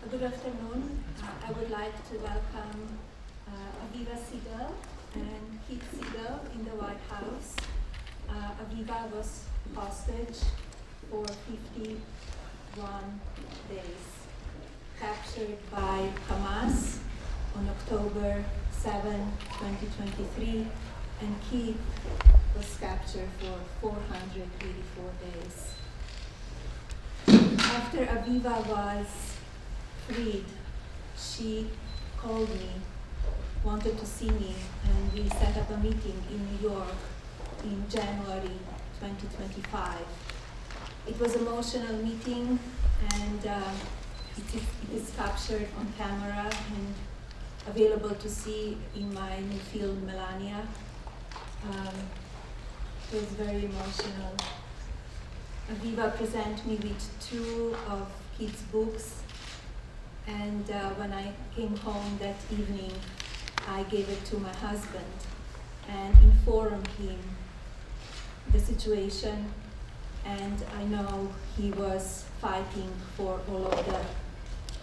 Good afternoon. I would like to welcome Aviva Siegel and Keith Siegel in the White House. Aviva was hostage for 51 days, captured by Hamas on October 7, 2023, and Keith was captured for 484 days. After Aviva was freed, she called me, wanted to see me, and we set up a meeting in New York in January 2025. It was an emotional meeting, and it is captured on camera and available to see in my new film, Melania. It was very emotional. Aviva presented me with two of Keith's books, and when I came home that evening, I gave it to my husband and informed him the situation, and I know he was fighting for all of the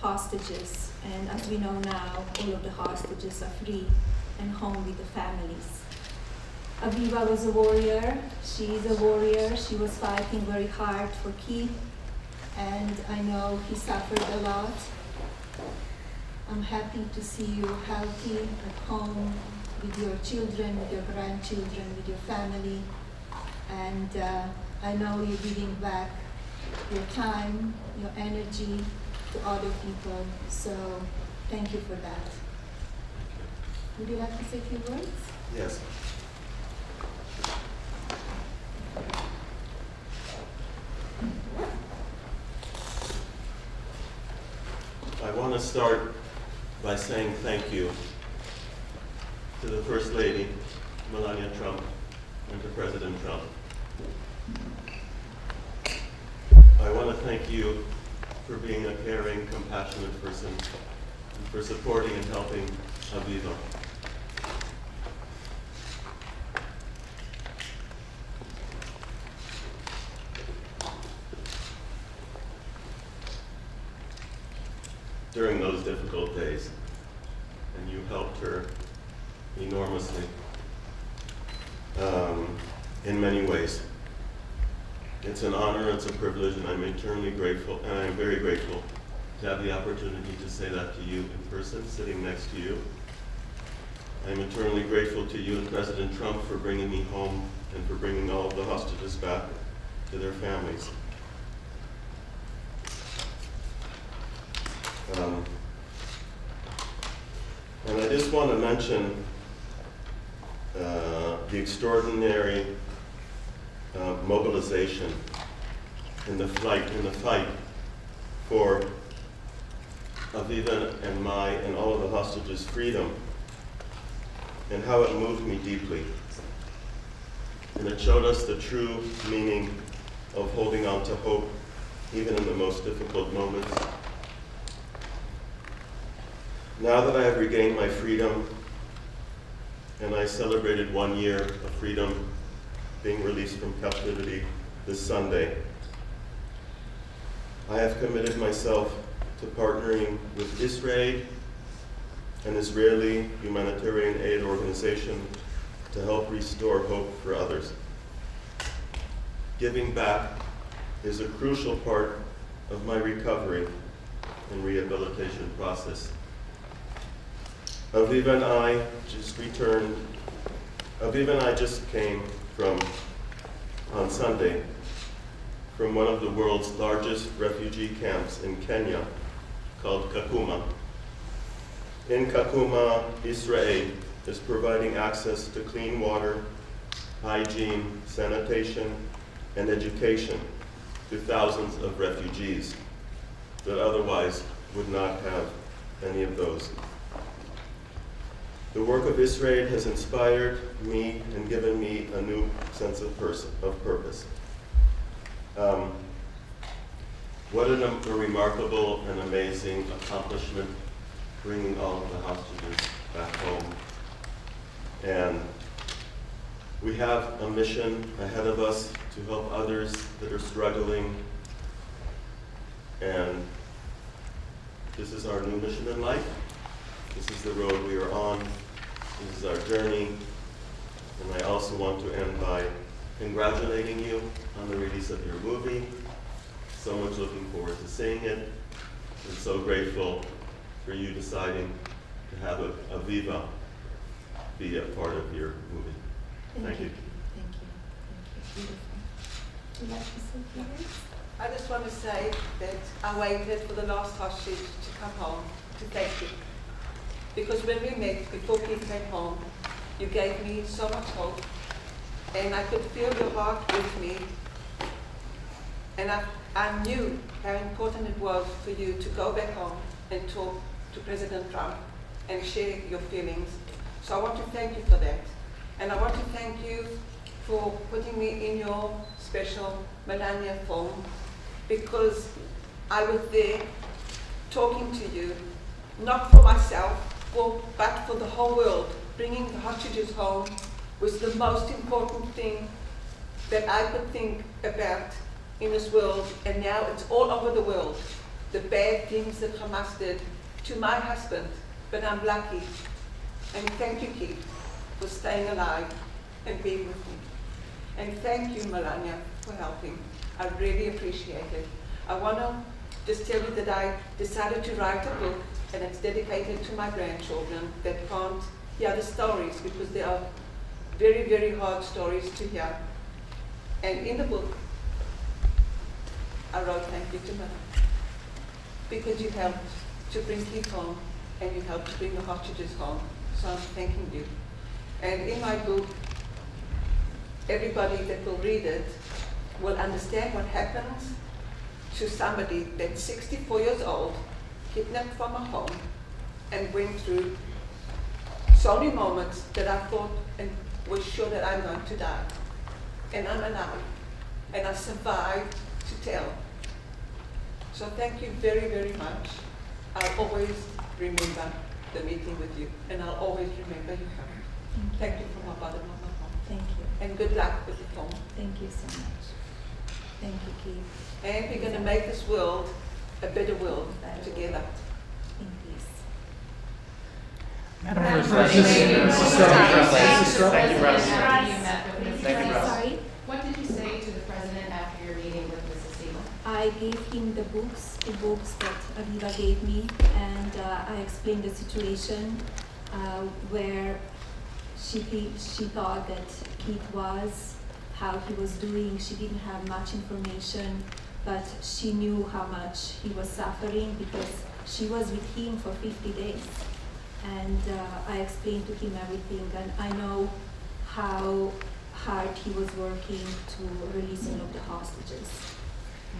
hostages, and as we know now, all of the hostages are free and home with the families. Aviva was a warrior. She is a warrior. She was fighting very hard for Keith, and I know he suffered a lot. I'm happy to see you healthy at home with your children, with your grandchildren, with your family, and I know you're giving back your time, your energy to other people, so thank you for that. Would you like to say a few words? Yes. I want to start by saying thank you to the First Lady, Melania Trump, and to President Trump. I want to thank you for being a caring, compassionate person, and for supporting and helping Aviva. During those difficult days, and you helped her enormously in many ways. It's an honor, it's a privilege, and I'm eternally grateful, and I'm very grateful to have the opportunity to say that to you in person, sitting next to you. I'm eternally grateful to you and President Trump for bringing me home and for bringing all of the hostages back to their families. And I just want to mention the extraordinary mobilization in the fight for Aviva and all of the hostages' freedom, and how it moved me deeply. And it showed us the true meaning of holding on to hope, even in the most difficult moments. Now that I have regained my freedom, and I celebrated 1 year of freedom, being released from captivity this Sunday, I have committed myself to partnering with Israel, an Israeli humanitarian aid organization, to help restore hope for others. Giving back is a crucial part of my recovery and rehabilitation process. Aviva and I just came on Sunday, from one of the world's largest refugee camps in Kenya, called Kakuma. In Kakuma, Israel is providing access to clean water, hygiene, sanitation, and education to thousands of refugees that otherwise would not have any of those. The work of Israel has inspired me and given me a new sense of purpose. What a remarkable and amazing accomplishment, bringing all of the hostages back home. And we have a mission ahead of us to help others that are struggling, and This is our new mission in life. This is the road we are on. This is our journey. And I also want to end by congratulating you on the release of your movie. So much looking forward to seeing it. I'm so grateful for you deciding to have Aviva be a part of your movie. Thank you. Thank you. Beautiful. Would you like to say a few words? I just want to say that I waited for the last hostage to come home to thank you. Because when we met before Keith came home, you gave me so much hope, and I could feel your heart with me. And I knew how important it was for you to go back home and talk to President Trump and share your feelings. So I want to thank you for that. And I want to thank you for putting me in your special Melania film, because I was there talking to you, not for myself, but for the whole world. Bringing the hostages home was the most important thing that I could think about in this world, and now it's all over the world. The bad things that Hamas did to my husband, but I'm lucky. And thank you, Keith, for staying alive and being with me. And thank you, Melania, for helping. I really appreciate it. I want to just tell you that I decided to write a book, and it's dedicated to my grandchildren that can't hear the stories, because they are very, very hard stories to hear. And in the book, I wrote thank you to Melania, because you helped to bring Keith home, and you helped to bring the hostages home. So I'm thanking you. And in my book, everybody that will read it will understand what happens to somebody that's 64 years old, kidnapped from a home, and went through so many moments that I thought and was sure that I'm going to die. And I'm alive. And I survived to tell. So thank you very, very much. I'll always remember the meeting with you, and I'll always remember you coming. Thank you from my bottom of my heart. Thank you. And good luck with the film. Thank you so much. Thank you, Keith. And we're going to make this world a better world together. In peace. Madam First Lady. Thank you, President. Thank you, Sorry? What did you say to the president after your meeting with Mrs. Siegel? I gave him the books that Aviva gave me, and I explained the situation where she thought that Keith was, how he was doing. She didn't have much information, but she knew how much he was suffering because she was with him for 50 days. And I explained to him everything, and I know how hard he was working to release all of the hostages.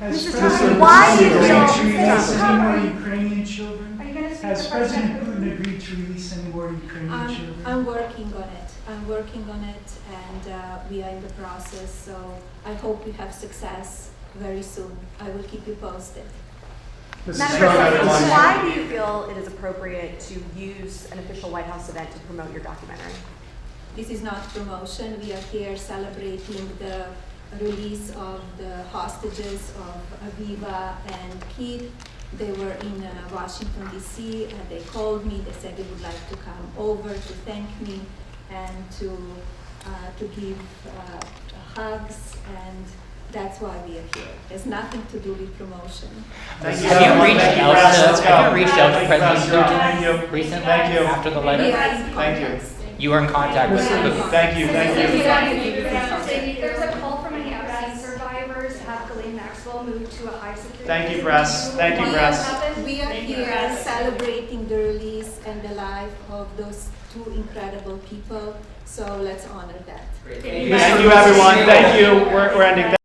Has Mrs. President Why Putin do you agreed to feel- release Mrs. any more Trump, Ukrainian children? Are you going to speak Has to President Putin agreed to release any more Ukrainian children? I'm working on it. I'm working on it, and we are in the process. So I hope we have success very soon. I will keep you posted. Mrs. Madam Trump, President, everyone. why do you feel it is appropriate to use an official White House event to promote your documentary? This is not promotion. We are here celebrating the release of the hostages of Aviva and Keith. They were in Washington, D.C., and they called me. They said they would like to come over to thank me and to give hugs, and that's why we are here. There's nothing to do with promotion. Thank Have you reached out to President Thank you. Putin recently Thank you. after the We letter? are in Thank you. contact. You were in contact with Putin. Thank you, thank you. There's a call from Minneapolis survivors to have Ghislaine Maxwell moved to a high security. Thank you, press. Thank you, press. We are here celebrating the release and the life of those two incredible people. So let's honor that. Thank you, everyone. Thank you. We're ending.